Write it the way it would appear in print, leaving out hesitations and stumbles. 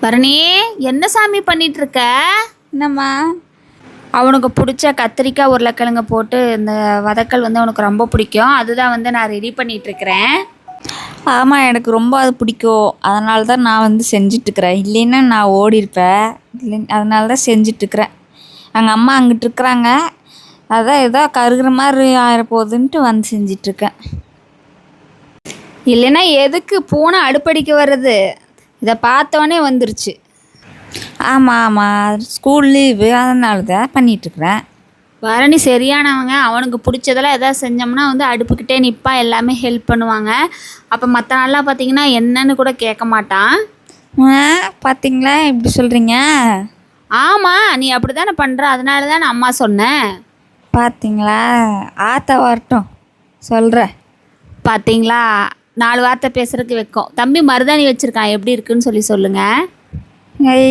பரணி, என்ன சாமி பண்ணிட்டு இருக்க? என்னம்மா? அவனுக்கு பிடிச்ச கத்திரிக்காய் உருளைக்கிழங்கு போட்டு இந்த வதக்கல் அவனுக்கு ரொம்ப பிடிக்கும். அதுதான் நான் ரெடி பண்ணிட்டு இருக்கிறேன். ஆமாம், எனக்கு ரொம்ப அது பிடிக்கும். அதனால தான் நான் செஞ்சிட்ருக்கிறேன். இல்லைன்னா நான் ஓடிருப்பேன். அதனால தான் செஞ்சிட்ருக்கிறேன். எங்கள் அம்மா அங்கிட்டு இருக்கிறாங்க. அதான் ஏதோ கருகிற மாதிரி ஆயிரப்போகுதுன்ட்டு செஞ்சிட்ருக்கேன். இல்லைன்னா எதுக்கு பூனை அடுப்படிக்க வர்றது? இதை பார்த்தோன்னே வந்துருச்சு. ஆமாம் ஆமாம், ஸ்கூல் லீவு, அதனால தான் பண்ணிகிட்ருக்குறேன். பரணி சரியானவங்க. அவனுக்கு பிடிச்சதெல்லாம் எதாவது செஞ்சோம்னா அடுப்புக்கிட்டே நிற்பா, எல்லாமே ஹெல்ப் பண்ணுவாங்க. அப்போ மற்ற நாள்லாம் பார்த்தீங்கன்னா என்னன்னு கூட கேட்க மாட்டான். பார்த்தீங்களா இப்படி சொல்கிறீங்க? ஆமாம், நீ அப்படி தானே பண்ணுற. அதனால தான் நான் அம்மா சொன்னேன். பார்த்தீங்களா? ஆத்தா வரட்டும் சொல்கிறேன். பார்த்தீங்களா, 4 வார்த்தை பேசுறதுக்கு வைக்கும். தம்பி மருதாணி வச்சுருக்கான், எப்படி இருக்குன்னு சொல்லுங்கள். ஐ